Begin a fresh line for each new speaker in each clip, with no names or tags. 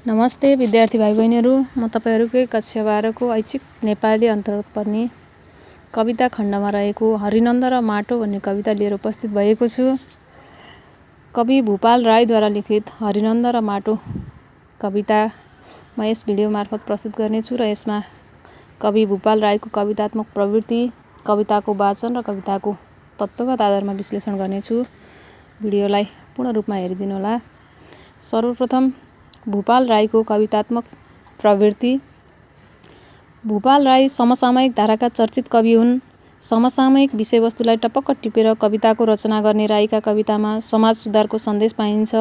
नमस्ते विद्यार्थी भाइ बहिनीहरू, म तपाईहरुकै कक्षा 12 को ऐच्छिक नेपाली अन्तर्गत पर्ने कविता खण्डमा रहेको हरिनन्द र माटो भन्ने कविता लिएर उपस्थित भएको छु। कवि भूपाल राईद्वारा लिखित हरिनन्द र माटो कविता म यस भिडियो मार्फत प्रस्तुत गर्नेछु र यसमा कवि भूपाल राईको कवितात्मक प्रवृत्ति, कविताको वाचन र कविताको तत्त्वगत आधारमा विश्लेषण गर्नेछु। भिडियोलाई पूर्ण रूपमा हेरिदिनु होला। सर्वप्रथम भूपाल राईको कवितात्मक प्रवृत्ति। भूपाल राई समसामयिक धाराका चर्चित कवि हुन्। समसामयिक विषयवस्तुलाई टपक्क टिपेर कविताको रचना गर्ने राईका कवितामा समाज सुधारको सन्देश पाइन्छ।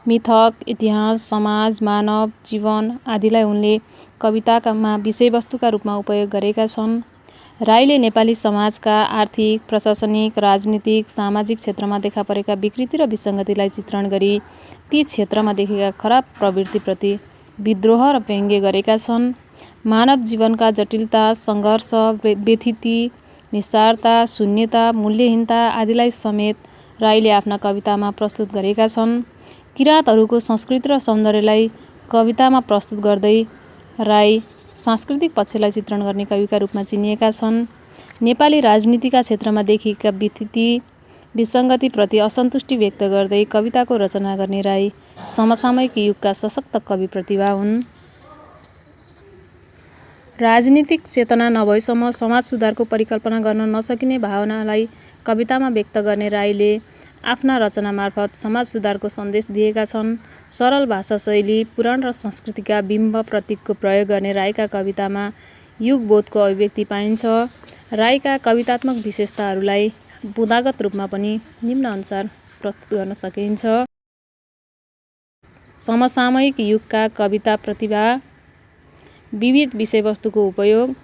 मिथक, इतिहास, समाज, मानव जीवन आदिलाई उनले कवितामा विषयवस्तुका रूपमा उपयोग गरेका छन्। राईले नेपाली समाजका आर्थिक, प्रशासनिक, राजनीतिक, सामाजिक क्षेत्रमा देखा परेका विकृति र विसङ्गतिलाई चित्रण गरी ती क्षेत्रमा देखेका खराब प्रवृत्तिप्रति विद्रोह र व्यङ्ग्य गरेका छन्। मानव जीवनका जटिलता, सङ्घर्ष, व्यथिति, निस्सारता, शून्यता, मूल्यहीनता आदिलाई समेत राईले आफ्ना कवितामा प्रस्तुत गरेका छन्। किराँतहरूको संस्कृति र सौन्दर्यलाई कवितामा प्रस्तुत गर्दै राई सांस्कृतिक पक्षलाई चित्रण गर्ने कविका रूपमा चिनिएका छन्। नेपाली राजनीतिका क्षेत्रमा देखिएका व्यथिति, विसङ्गतिप्रति असन्तुष्टि व्यक्त गर्दै कविताको रचना गर्ने राई समसामयिक युगका सशक्त कवि प्रतिभा हुन्। राजनीतिक चेतना नभएसम्म समाज सुधारको परिकल्पना गर्न नसकिने भावनालाई कवितामा व्यक्त गर्ने राईले आफ्ना रचना मार्फत समाज सुधारको सन्देश दिएका छन्। सरल भाषा शैली, पुराण र संस्कृतिका बिम्ब प्रतीकको प्रयोग गर्ने राईका कवितामा युगबोधको अभिव्यक्ति पाइन्छ। राईका कवितात्मक विशेषताहरूलाई बुँदागत रूपमा पनि निम्नानुसार प्रस्तुत गर्न सकिन्छ। समसामयिक युगका कविता प्रतिभा, विविध विषयवस्तुको उपयोग,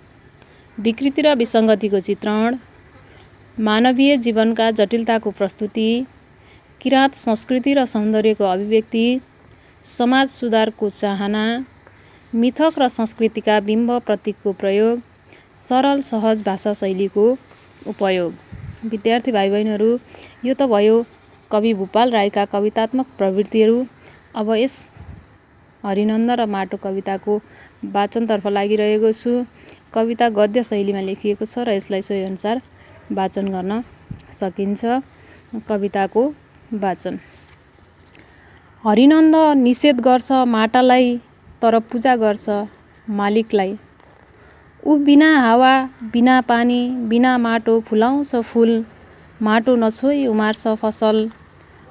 विकृति र विसङ्गतिको चित्रण, मानवीय जीवनका जटिलताको प्रस्तुति, किराँत संस्कृति र सौन्दर्यको अभिव्यक्ति, समाज सुधारको चाहना, मिथक र संस्कृतिका बिम्ब प्रतीकको प्रयोग, सरल सहज भाषा शैलीको उपयोग। विद्यार्थी भाइ बहिनीहरू, यो त भयो कवि भूपाल राईका कवितात्मक प्रवृत्तिहरू। अब यस हरिनन्द र माटो कविताको वाचनतर्फ लागिरहेको छु। कविता गद्य शैलीमा लेखिएको छ र यसलाई सोही अनुसार वाचन गर्न सकिन्छ। कविताको वाचन। हरिनन्द निषेध गर्छ माटालाई तर पूजा गर्छ मालिकलाई। ऊ बिना हावा, बिना पानी, बिना माटो फुलाउँछ फुल। माटो नछोई उमार्छ फसल,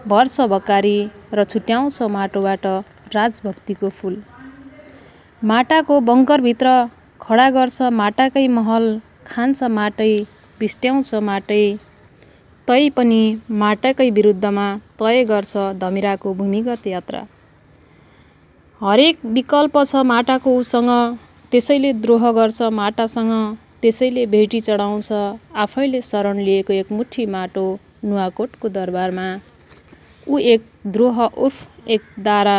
भर्छ भकारी र छुट्याउँछ माटोबाट राजभक्तिको फुल। माटाको बङ्करभित्र खडा गर्छ माटाकै महल, खान्छ माटै, बिस्ट्याउँछ माटै। तै पनि माटाकै विरुद्धमा तय गर्छ धमिराको भूमिगत यात्रा। हरेक विकल्प छ माटाको उसँग, त्यसैले द्रोह गर्छ माटासँग। त्यसैले भेटी चढाउँछ आफैले शरण लिएको एकमुठी माटो नुवाकोटको दरबारमा। ऊ एक द्रोह उर्फ एक दारा।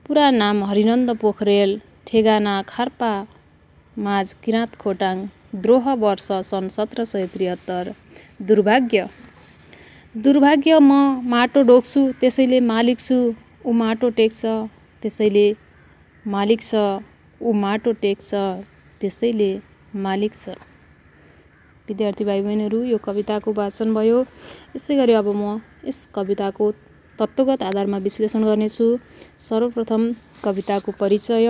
पुरा नाम हरिनन्द पोखरेल, ठेगाना खार्पा माझ किराँत खोटाङ। द्रोह वर्ष सन् 1773। दुर्भाग्य म माटो डोक्छु त्यसैले मालिक छु। ऊ माटो टेक्छ त्यसैले मालिक छ। ऊ माटो टेक्छ त्यसैले मालिक छ। विद्यार्थी भाइ बहिनीहरू, यो कविताको वाचन भयो। यसै गरी अब म यस कविताको तत्त्वगत आधारमा विश्लेषण गर्नेछु। सर्वप्रथम कविताको परिचय।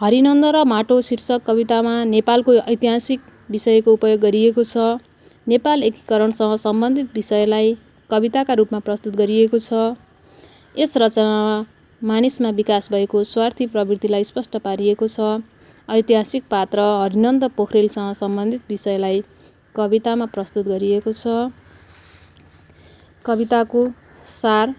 हरिनन्द र माटो शीर्षक कवितामा नेपालको ऐतिहासिक विषयको उपयोग गरिएको छ। नेपाल एकीकरणसँग सम्बन्धित विषयलाई कविताका रूपमा प्रस्तुत गरिएको छ। यस रचनामा मानिसमा विकास भएको स्वार्थी प्रवृत्तिलाई स्पष्ट पारिएको छ। ऐतिहासिक पात्र हरिनन्द पोखरेलसँग सम्बन्धित विषयलाई कवितामा प्रस्तुत गरिएको छ। कविताको सार।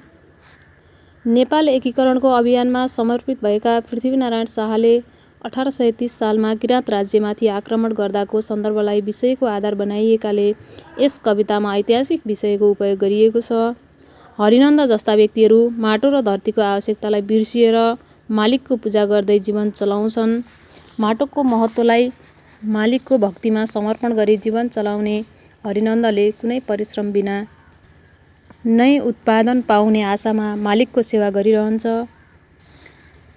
नेपाल एकीकरणको अभियानमा समर्पित भएका पृथ्वीनारायण शाहले 1830 सालमा किराँत राज्यमाथि आक्रमण गर्दाको सन्दर्भलाई विषयको आधार बनाइएकाले यस कवितामा ऐतिहासिक विषयको उपयोग गरिएको छ। हरिनन्द जस्ता व्यक्तिहरू माटो र धरतीको आवश्यकतालाई बिर्सिएर मालिकको पूजा गर्दै जीवन चलाउँछन्। माटोको महत्त्वलाई मालिकको भक्तिमा समर्पण गरी जीवन चलाउने हरिनन्दले कुनै परिश्रम बिना नै उत्पादन पाउने आशामा मालिकको सेवा गरिरहन्छ।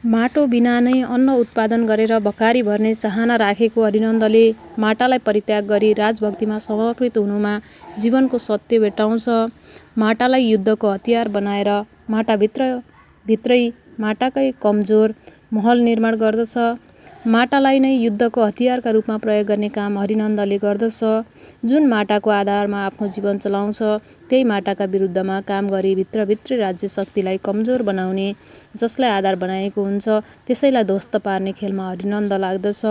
माटो बिना नै अन्न उत्पादन गरेर भकारी भर्ने चाहना राखेको हरिनन्दले माटालाई परित्याग गरी राजभक्तिमा समर्पित हुनुमा जीवनको सत्य भेट्टाउँछ। माटालाई युद्धको हतियार बनाएर भित्रै माटाकै कमजोर महल निर्माण गर्दछ। माटालाई नै युद्धको हतियारका रूपमा प्रयोग गर्ने काम हरिनन्दले गर्दछ। जुन माटाको आधारमा आफ्नो जीवन चलाउँछ त्यही माटाका विरुद्धमा काम गरी भित्रभित्रै राज्य शक्तिलाई कमजोर बनाउने, जसलाई आधार बनाएको हुन्छ त्यसैलाई ध्वस्त पार्ने खेलमा हरिनन्द लाग्दछ।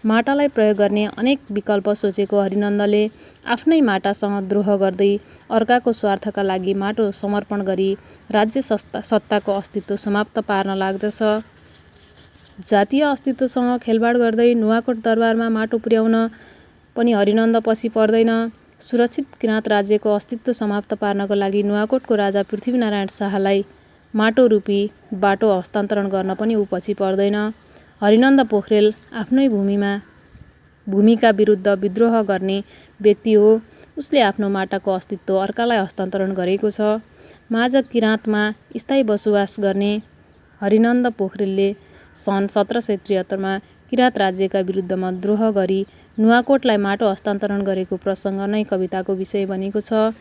माटालाई प्रयोग गर्ने अनेक विकल्प सोचेको हरिनन्दले आफ्नै माटासँग द्रोह गर्दै अर्काको स्वार्थका लागि माटो समर्पण गरी राज्य सत्ताको अस्तित्व समाप्त पार्न लाग्दछ। जातीय अस्तित्वसँग खेलबाड गर्दै नुवाकोट दरबारमा माटो पुर्याउन पनि हरिनन्द पछि पर्दैन। सुरक्षित किराँत राज्यको अस्तित्व समाप्त पार्नको लागि नुवाकोटको राजा पृथ्वीनारायण शाहलाई माटो रूपी बाटो हस्तान्तरण गर्न पनि ऊ पछि पर्दैन। हरिनन्द पोखरेल आफ्नै भूमिका विरुद्ध विद्रोह गर्ने व्यक्ति हो। उसले आफ्नो माटाको अस्तित्व अर्कालाई हस्तान्तरण गरेको छ। माझ किराँतमा स्थायी बसोबास गर्ने हरिनन्द पोखरेलले सन् 1773 मा किराँत राज्यका विरुद्धमा द्रोह गरी नुवाकोटलाई माटो हस्तान्तरण गरेको प्रसङ्ग नै कविताको विषय बनेको छ।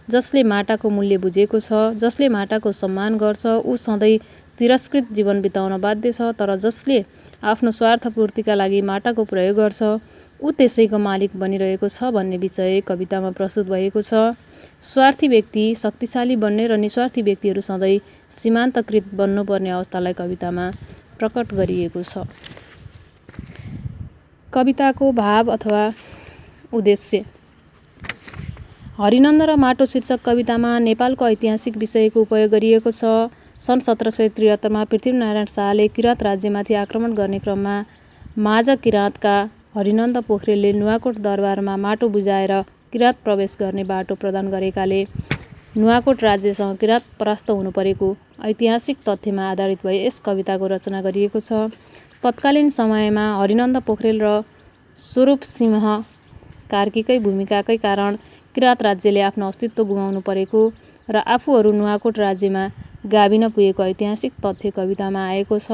जसले माटाको मूल्य बुझेको छ, जसले माटाको सम्मान गर्छ, ऊ सधैँ तिरस्कृत जीवन बिताउन बाध्य छ। तर जसले आफ्नो स्वार्थपूर्तिका लागि माटाको प्रयोग गर्छ ऊ त्यसैको मालिक बनिरहेको छ भन्ने विषय कवितामा प्रस्तुत भएको छ। स्वार्थी व्यक्ति शक्तिशाली बन्ने र निस्वार्थी व्यक्तिहरू सधैँ सीमान्तकृत बन्नुपर्ने अवस्थालाई कवितामा प्रकट गरिएको छ। कविताको भाव अथवा उद्देश्य। हरिनन्द र माटो शीर्षक कवितामा नेपालको ऐतिहासिक विषयको उपयोग गरिएको छ। सन् 1773 मा पृथ्वीनारायण शाहले किराँत राज्यमाथि आक्रमण गर्ने क्रममा माझ किराँतका हरिनन्द पोखरेलले नुवाकोट दरबारमा माटो बुझाएर किराँत प्रवेश गर्ने बाटो प्रदान गरेकाले नुवाकोट राज्यसँग किराँत परास्त हुनु परेको ऐतिहासिक तथ्यमा आधारित भई यस कविताको रचना गरिएको छ। तत्कालीन समयमा हरिनन्द पोखरेल र स्वरूपसिंह कार्कीकै भूमिकाकै कारण किराँत राज्यले आफ्नो अस्तित्व गुमाउनु परेको र आफूहरू नुवाकोट राज्यमा गाभिन पुगेको ऐतिहासिक तथ्य कवितामा आएको छ।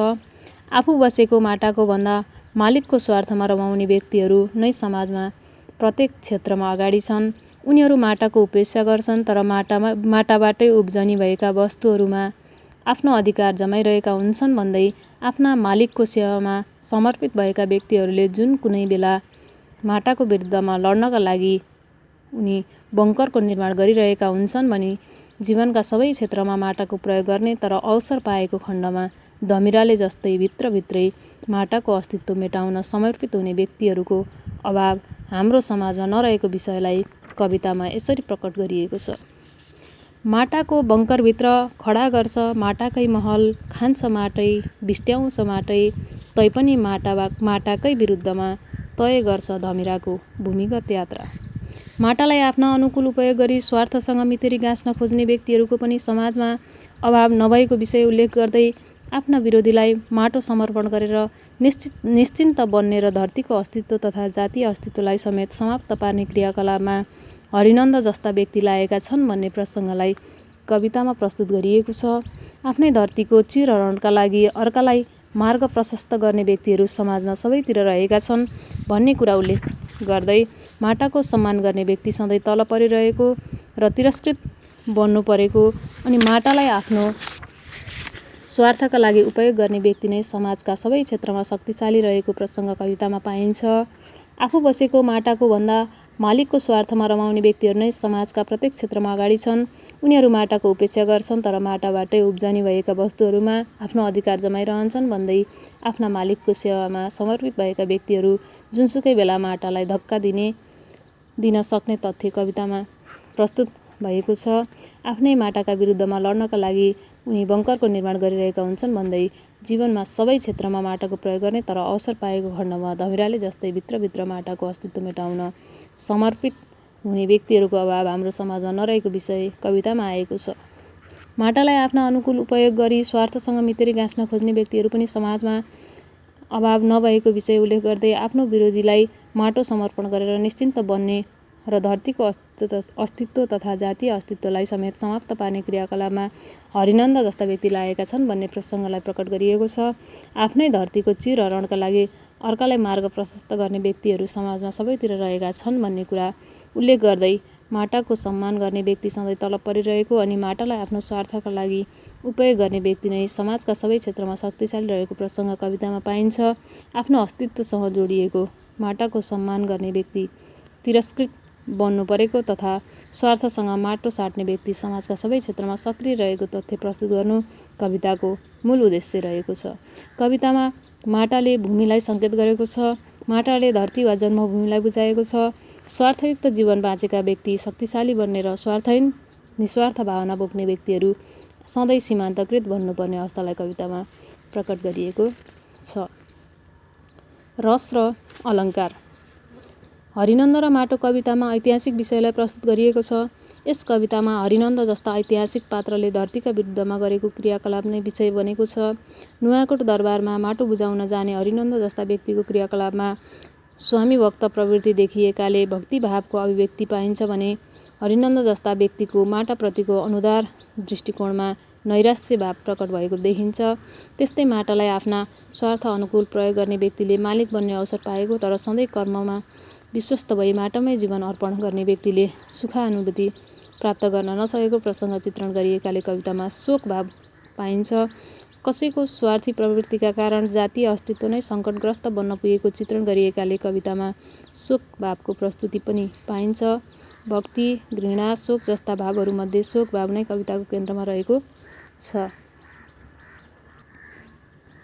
आफू बसेको माटाको भन्दा मालिकको स्वार्थमा रमाउने व्यक्तिहरू नै समाजमा प्रत्येक क्षेत्रमा अगाडि छन्। उनीहरू माटाको उपेक्षा गर्छन् तर माटाबाटै उब्जनी भएका वस्तुहरूमा आफ्नो अधिकार जमाइरहेका हुन्छन् भन्दै आफ्ना मालिकको सेवामा समर्पित भएका व्यक्तिहरूले जुन कुनै बेला माटाको विरुद्धमा लड्नका लागि उनी बङ्करको निर्माण गरिरहेका हुन्छन् भने जीवनका सबै क्षेत्रमा माटाको प्रयोग गर्ने तर अवसर पाएको खण्डमा धमिराले जस्तै भित्रभित्रै माटाको अस्तित्व मेटाउन समर्पित हुने व्यक्तिहरूको अभाव हाम्रो समाजमा नरहेको विषयलाई कवितामा यसरी प्रकट गरिएको छ। माटाको बङ्करभित्र खडा गर्छ माटाकै महल, खान्छ माटै, बिस्ट्याउँछ माटै, तैपनि माटाकै विरुद्धमा तय गर्छ धमिराको भूमिगत यात्रा। माटालाई आफ्ना अनुकूल उपयोग गरी स्वार्थसँग मितेरी गाँच्न खोज्ने व्यक्तिहरूको पनि समाजमा अभाव नभएको विषय उल्लेख गर्दै आफ्ना विरोधीलाई माटो समर्पण गरेर निश्चिन्त बन्ने र धरतीको अस्तित्व तथा जातीय अस्तित्वलाई समेत समाप्त पार्ने क्रियाकलापमा हरिनन्द जस्ता व्यक्ति लागेका छन् भन्ने प्रसङ्गलाई कवितामा प्रस्तुत गरिएको छ। आफ्नै धरतीको चिरहरणका लागि अर्कालाई मार्ग प्रशस्त गर्ने व्यक्तिहरू समाजमा सबैतिर रहेका छन् भन्ने कुरा उल्लेख गर्दै माटाको सम्मान गर्ने व्यक्ति सधैँ तल परिरहेको र तिरस्कृत बन्नु परेको अनि माटालाई आफ्नो स्वार्थका लागि उपयोग गर्ने व्यक्ति नै समाजका सबै क्षेत्रमा शक्तिशाली रहेको प्रसङ्ग कवितामा पाइन्छ। आफू बसेको माटाको भन्दा मालिकको स्वार्थमा रमाउने व्यक्तिहरू नै समाजका प्रत्येक क्षेत्रमा अगाडि छन्। उनीहरू माटाको उपेक्षा गर्छन् तर माटाबाटै उब्जनी भएका वस्तुहरूमा आफ्नो अधिकार जमाइरहन्छन् भन्दै आफ्ना मालिकको सेवामा समर्पित भएका व्यक्तिहरू जुनसुकै बेला माटालाई धक्का दिन सक्ने तथ्य कवितामा प्रस्तुत भएको छ। आफ्नै माटाका विरुद्धमा लड्नका लागि उनी बङ्करको निर्माण गरिरहेका हुन्छन् भन्दै जीवनमा सबै क्षेत्रमा माटाको प्रयोग गर्ने तर अवसर पाएको खण्डमा धमिराले जस्तै भित्रभित्र माटाको अस्तित्व मेटाउन समर्पित हुने व्यक्तिहरूको अभाव हाम्रो समाजमा नरहेको विषय कवितामा आएको छ। माटालाई आफ्ना अनुकूल उपयोग गरी स्वार्थसँग मितेरी गाँच्न खोज्ने व्यक्तिहरू पनि समाजमा अभाव नभएको विषय उल्लेख गर्दै आफ्नो विरोधीलाई माटो समर्पण गरेर निश्चिन्त बन्ने र धरतीको अस्तित्व तथा जातीय अस्तित्वलाई समेत समाप्त पार्ने क्रियाकलापमा हरिनन्द जस्ता व्यक्ति लागेका छन् भन्ने प्रसङ्गलाई प्रकट गरिएको छ। आफ्नै धरतीको चिरहरणका लागि अर्कालाई मार्ग प्रशस्त गर्ने व्यक्तिहरू समाजमा सबैतिर रहेका छन् भन्ने कुरा उल्लेख गर्दै माटाको सम्मान गर्ने व्यक्ति सधैँ तल परिरहेको अनि माटालाई आफ्नो स्वार्थका लागि उपयोग गर्ने व्यक्ति नै समाजका सबै क्षेत्रमा शक्तिशाली रहेको प्रसङ्ग कवितामा पाइन्छ। आफ्नो अस्तित्वसँग जोडिएको माटाको सम्मान गर्ने व्यक्ति तिरस्कृत बन्नु परेको तथा स्वार्थसँग माटो साट्ने व्यक्ति समाजका सबै क्षेत्रमा सक्रिय रहेको तथ्य प्रस्तुत गर्नु कविताको मूल उद्देश्य रहेको छ। कवितामा माटाले भूमिलाई सङ्केत गरेको छ। माटाले धरती वा जन्मभूमिलाई बुझाएको छ। स्वार्थयुक्त जीवन बाँचेका व्यक्ति शक्तिशाली बन्ने र स्वार्थहीन निस्वार्थ भावना बोक्ने व्यक्तिहरू सधैँ सीमान्तकृत भन्नुपर्ने अवस्थालाई कवितामा प्रकट गरिएको छ। रस र अलङ्कार। हरिनन्द र माटो कवितामा ऐतिहासिक विषयलाई प्रस्तुत गरिएको छ। यस कवितामा हरिनन्द जस्ता ऐतिहासिक पात्रले धरतीका विरुद्धमा गरेको क्रियाकलाप नै विषय बनेको छ। नुवाकोट दरबारमा माटो बुझाउन जाने हरिनन्द जस्ता व्यक्तिको क्रियाकलापमा स्वामीभक्त प्रवृत्ति देखिएकाले भक्तिभावको अभिव्यक्ति पाइन्छ भने हरिनन्द जस्ता व्यक्तिको माटाप्रतिको अनुदार दृष्टिकोणमा नैराश्य भाव प्रकट भएको देखिन्छ। त्यस्तै माटालाई आफ्ना स्वार्थ अनुकूल प्रयोग गर्ने व्यक्तिले मालिक बन्ने अवसर पाएको तर सधैँ कर्ममा विश्वस्त भई माटामै जीवन अर्पण गर्ने व्यक्तिले सुखानुभूति प्राप्त गर्न नसकेको प्रसङ्ग चित्रण गरिएकाले कवितामा शोक भाव पाइन्छ। कसैको स्वार्थी प्रवृत्तिका कारण जातीय अस्तित्व नै सङ्कटग्रस्त बन्न पुगेको चित्रण गरिएकाले कवितामा शोक भावको प्रस्तुति पनि पाइन्छ। भक्ति, घृणा, शोक जस्ता भावहरूमध्ये शोक भाव नै कविताको केन्द्रमा रहेको छ।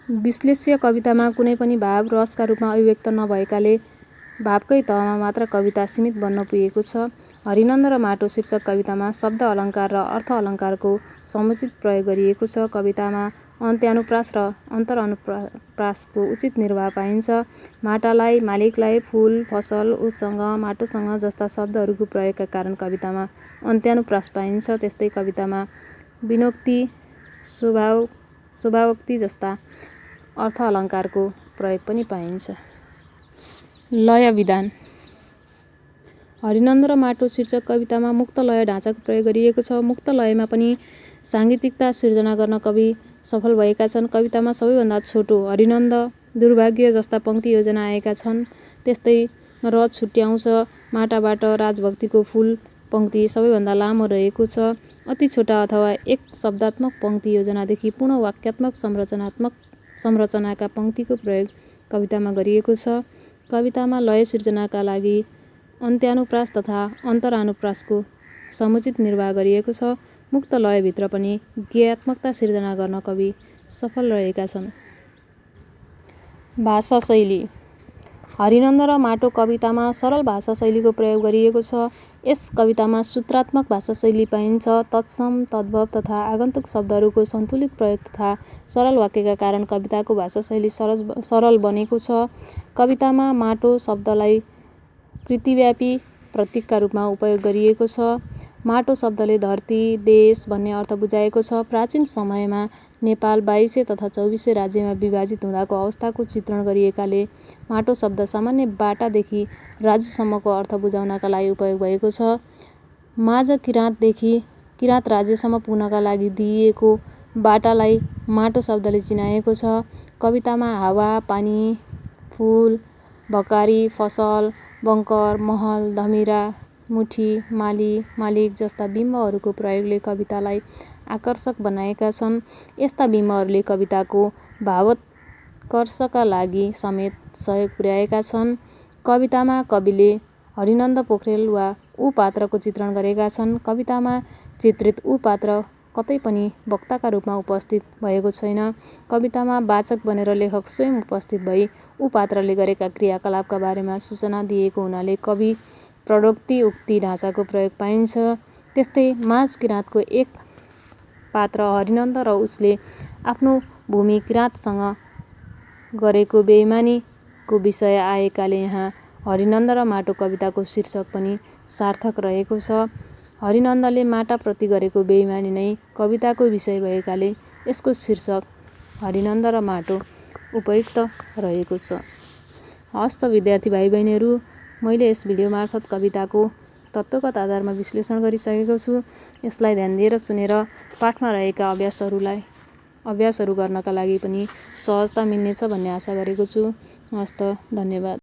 विश्लेष्य कवितामा कुनै पनि भाव रसका रूपमा अभिव्यक्त नभएकाले भावकै तहमा मात्र कविता सीमित बन्न पुगेको छ। हरिनन्द र माटो शीर्षक कवितामा शब्द अलङ्कार र अर्थ अलङ्कारको समुचित प्रयोग गरिएको छ। कवितामा अन्त्यानुप्रास र अन्तर अनुप्रासको उचित निर्वाह पाइन्छ। माटालाई, मालिकलाई, फूल, फसल, उसँग, माटोसँग जस्ता शब्दहरूको प्रयोगका कारण कवितामा अन्त्यानुप्रास पाइन्छ। त्यस्तै कवितामा विनोक्ति, शोभावोक्ति जस्ता अर्थ अलङ्कारको प्रयोग पनि पाइन्छ। लय विधान। हरिनन्द र माटो शीर्षक कवितामा मुक्त लय ढाँचाको प्रयोग गरिएको छ। मुक्त लयमा पनि साङ्गीतिकता सिर्जना गर्न कवि सफल भएका छन्। कवितामा सबैभन्दा छोटो हरिनन्द, दुर्भाग्य जस्ता पङ्क्ति योजना आएका छन्। त्यस्तै र छुट्याउँछ, माटाबाट राजभक्तिको फूल पङ्क्ति सबैभन्दा लामो रहेको छ। अति छोटा अथवा एक शब्दात्मक पङ्क्ति योजनादेखि पूर्ण वाक्यात्मक संरचनाका पङ्क्तिको प्रयोग कवितामा गरिएको छ। कवितामा लय सिर्जनाका लागि अन्त्यानुप्रास तथा अन्तरानुप्रासको समुचित निर्वाह गरिएको छ। मुक्त लयभित्र पनि गेयात्मकता सिर्जना गर्न कवि सफल रहेका छन्। भाषा शैली। हरिनन्द र माटो कवितामा सरल भाषा शैलीको प्रयोग गरिएको छ। यस कवितामा सूत्रात्मक भाषा शैली पाइन्छ। तत्सम, तद्भव तथा आगन्तुक शब्दहरूको सन्तुलित प्रयोग तथा सरल वाक्यका कारण कविताको भाषा शैली सरल बनेको छ। कवितामा माटो शब्दलाई कृतिव्यापी प्रतीकका रूपमा उपयोग गरिएको छ। माटो शब्दले धरती, देश भन्ने अर्थ बुझाएको छ। प्राचीन समयमा नेपाल 2200 तथा 2400 राज्यमा विभाजित हुँदाको अवस्थाको चित्रण गरिएकाले माटो शब्द सामान्य बाटादेखि राज्यसम्मको अर्थ बुझाउनका लागि उपयोग भएको छ। माझ किराँतदेखि किराँत राज्यसम्म पुग्नका लागि दिइएको बाटालाई माटो शब्दले चिनाएको छ। कवितामा हावा, पानी, फूल, भकारी, फसल, बङ्कर, महल, धमिरा, मुठी, माली, मालिक जस्ता बिम्बहरूको प्रयोगले कवितालाई आकर्षक बनाएका छन्। यस्ता बिम्बहरूले कविताको भावोत्कर्षका लागि समेत सहयोग पुर्याएका छन्। कवितामा कविले हरिनन्द पोखरेल वा ऊ पात्रको चित्रण गरेका छन्। कवितामा चित्रित ऊ पात्र कतै पनि वक्ताका रूपमा उपस्थित भएको छैन। कवितामा वाचक बनेर लेखक स्वयं उपस्थित भई ऊ पात्रले गरेका क्रियाकलापका बारेमा सूचना दिएको हुनाले कवि प्रडोक्ति उक्ति ढाँचाको प्रयोग पाइन्छ। त्यस्तै माझ किराँतको एक पात्र हरिनन्द र उसले आफ्नो भूमि किराँतसँग गरेको बेइमानीको विषय आएकाले यहाँ हरिनन्द र माटो कविताको शीर्षक पनि सार्थक रहेको छ। हरिनन्दले माटाप्रति गरेको बेइमानी नै कविताको विषय भएकाले यसको शीर्षक हरिनन्द र माटो उपयुक्त रहेको छ। हस्त विद्यार्थी भाइ बहिनीहरू, मैले यस भिडियो मार्फत कविताको तत्त्वगत आधारमा विश्लेषण गरिसकेको छु। यसलाई ध्यान दिएर सुनेर पाठमा रहेका अभ्यासहरू गर्नका लागि पनि सहजता मिल्नेछ भन्ने आशा गरेको छु। हवस् त, धन्यवाद।